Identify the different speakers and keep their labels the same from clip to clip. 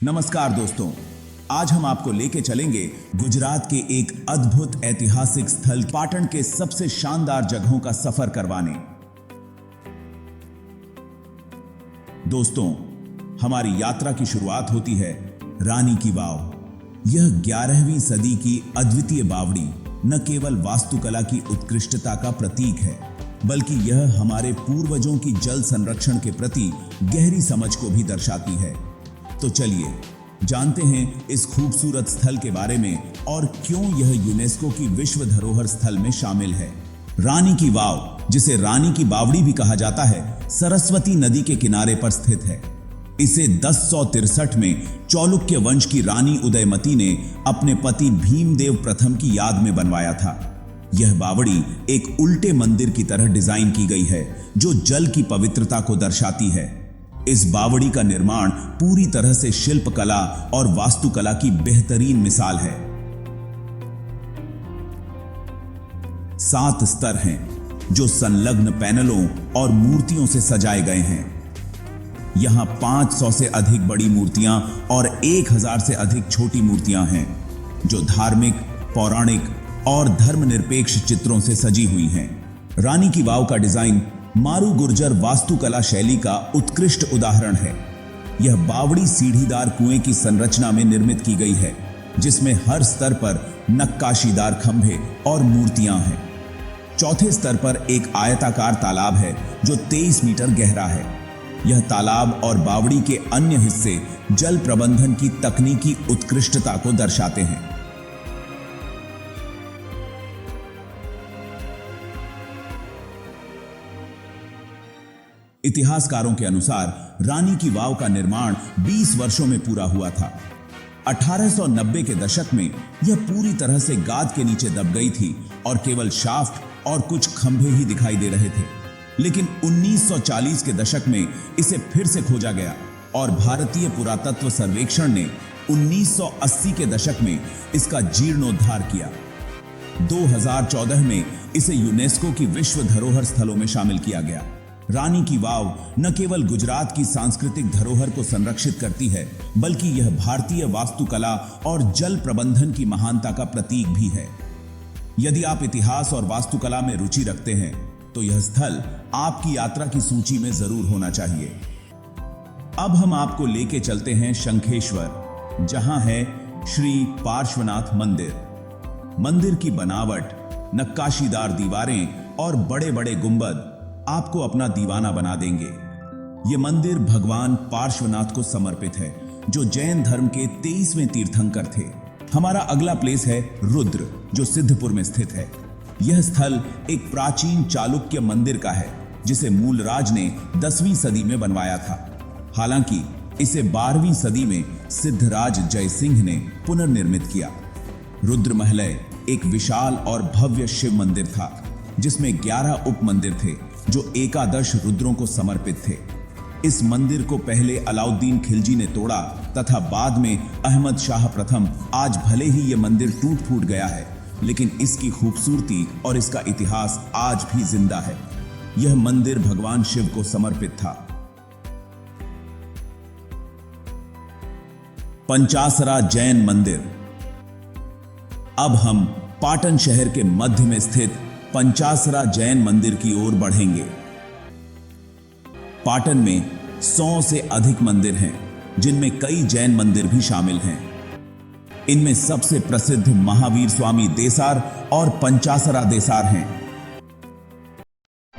Speaker 1: नमस्कार दोस्तों, आज हम आपको लेके चलेंगे गुजरात के एक अद्भुत ऐतिहासिक स्थल पाटन के सबसे शानदार जगहों का सफर करवाने। दोस्तों, हमारी यात्रा की शुरुआत होती है रानी की वाव। यह 11वीं सदी की अद्वितीय बावड़ी न केवल वास्तुकला की उत्कृष्टता का प्रतीक है, बल्कि यह हमारे पूर्वजों की जल संरक्षण के प्रति गहरी समझ को भी दर्शाती है। तो चलिए जानते हैं इस खूबसूरत स्थल के बारे में और क्यों यह यूनेस्को की विश्व धरोहर स्थल में शामिल है। रानी की वाव, जिसे रानी की बावड़ी भी कहा जाता है, सरस्वती नदी के किनारे पर स्थित है। इसे 1063 में चालुक्य वंश की रानी उदयमती ने अपने पति भीमदेव प्रथम की याद में बनवाया था। यह बावड़ी एक उल्टे मंदिर की तरह डिजाइन की गई है, जो जल की पवित्रता को दर्शाती है। इस बावड़ी का निर्माण पूरी तरह से शिल्पकला और वास्तुकला की बेहतरीन मिसाल है। 7 स्तर हैं जो संलग्न पैनलों और मूर्तियों से सजाए गए हैं। यहां 500 से अधिक बड़ी मूर्तियां और 1000 से अधिक छोटी मूर्तियां हैं, जो धार्मिक, पौराणिक और धर्मनिरपेक्ष चित्रों से सजी हुई हैं। रानी की वाव का डिजाइन मारू गुर्जर वास्तुकला शैली का उत्कृष्ट उदाहरण है। यह बावड़ी सीढ़ीदार कुएं की संरचना में निर्मित की गई है, जिसमें हर स्तर पर नक्काशीदार खंभे और मूर्तियां हैं। चौथे स्तर पर एक आयताकार तालाब है जो 23 मीटर गहरा है। यह तालाब और बावड़ी के अन्य हिस्से जल प्रबंधन की तकनीकी उत्कृष्टता को दर्शाते हैं। इतिहासकारों के अनुसार रानी की वाव का निर्माण 20 वर्षों में पूरा हुआ था। 1890 के दशक में यह पूरी तरह से गाद के नीचे दब गई थी और केवल शाफ्ट और कुछ खंभे ही दिखाई दे रहे थे। लेकिन 1940 के दशक में इसे फिर से खोजा गया और भारतीय पुरातत्व सर्वेक्षण ने 1980 के दशक में इसका जीर्णोद्धार किया। 2014 में इसे यूनेस्को की विश्व धरोहर स्थलों में शामिल किया गया। रानी की वाव न केवल गुजरात की सांस्कृतिक धरोहर को संरक्षित करती है, बल्कि यह भारतीय वास्तुकला और जल प्रबंधन की महानता का प्रतीक भी है। यदि आप इतिहास और वास्तुकला में रुचि रखते हैं, तो यह स्थल आपकी यात्रा की सूची में जरूर होना चाहिए। अब हम आपको लेके चलते हैं शंखेश्वर, जहां है श्री पार्श्वनाथ मंदिर। मंदिर की बनावट, नक्काशीदार दीवारें और बड़े बड़े गुंबद आपको अपना दीवाना बना देंगे। यह मंदिर भगवान पार्श्वनाथ को समर्पित है, जो जैन धर्म के 23वें तीर्थंकर थे। हमारा अगला प्लेस है रुद्र, जो सिद्धपुर में स्थित है। यह स्थल एक प्राचीन चालुक्य मंदिर का है, जिसे मूलराज ने 10वीं सदी में बनवाया था। हालांकि इसे 12वीं सदी में सिद्धराज जयसिंह ने पुनर्निर्मित किया। रुद्र महलय एक विशाल और भव्य शिव मंदिर था, जिसमें 11 उप मंदिर थे जो 11 रुद्रों को समर्पित थे। इस मंदिर को पहले अलाउद्दीन खिलजी ने तोड़ा तथा बाद में अहमद शाह प्रथम। आज भले ही यह मंदिर टूट फूट गया है, लेकिन इसकी खूबसूरती और इसका इतिहास आज भी जिंदा है। यह मंदिर भगवान शिव को समर्पित था। पंचासरा जैन मंदिर। अब हम पाटन शहर के मध्य में स्थित पंचासरा जैन मंदिर की ओर बढ़ेंगे। पाटन में 100 से अधिक मंदिर हैं, जिनमें कई जैन मंदिर भी शामिल हैं। इनमें सबसे प्रसिद्ध महावीर स्वामी देसार और पंचासरा देसार हैं।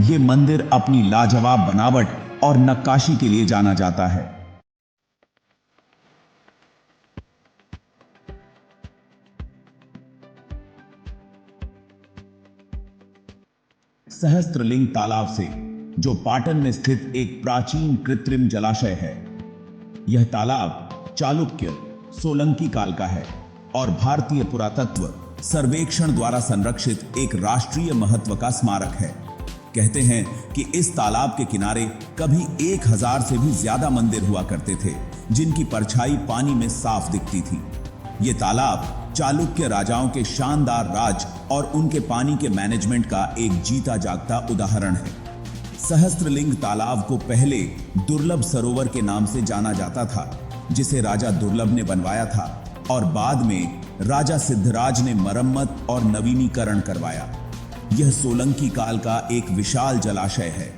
Speaker 1: यह मंदिर अपनी लाजवाब बनावट और नक्काशी के लिए जाना जाता है। सहस्त्रलिंग तालाब से, जो पाटन में स्थित एक प्राचीन कृत्रिम जलाशय है। यह तालाब चालुक्य सोलंकी काल का है और भारतीय पुरातत्व सर्वेक्षण द्वारा संरक्षित एक राष्ट्रीय महत्व का स्मारक है। कहते हैं कि इस तालाब के किनारे कभी 1000 से भी ज्यादा मंदिर हुआ करते थे, जिनकी परछाई पानी में साफ दिखती थी। ये तालाब चालुक्य राजाओं के शानदार राज और उनके पानी के मैनेजमेंट का एक जीता जागता उदाहरण है। सहस्त्रलिंग तालाब को पहले दुर्लभ सरोवर के नाम से जाना जाता था, जिसे राजा दुर्लभ ने बनवाया था और बाद में राजा सिद्धराज ने मरम्मत और नवीनीकरण करवाया। यह सोलंकी काल का एक विशाल जलाशय है।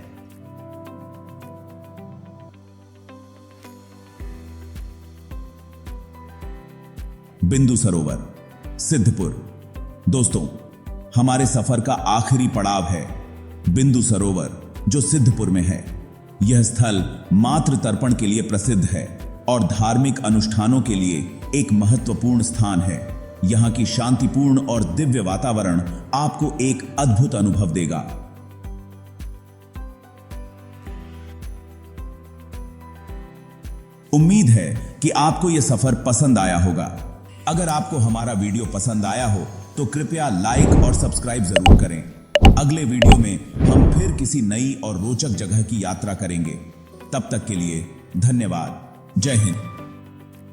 Speaker 1: बिंदु सरोवर, सिद्धपुर। दोस्तों, हमारे सफर का आखिरी पड़ाव है बिंदु सरोवर, जो सिद्धपुर में है। यह स्थल मातृ तर्पण के लिए प्रसिद्ध है और धार्मिक अनुष्ठानों के लिए एक महत्वपूर्ण स्थान है। यहां की शांतिपूर्ण और दिव्य वातावरण आपको एक अद्भुत अनुभव देगा। उम्मीद है कि आपको यह सफर पसंद आया होगा। अगर आपको हमारा वीडियो पसंद आया हो तो कृपया लाइक और सब्सक्राइब जरूर करें। अगले वीडियो में हम फिर किसी नई और रोचक जगह की यात्रा करेंगे। तब तक के लिए धन्यवाद। जय हिंद।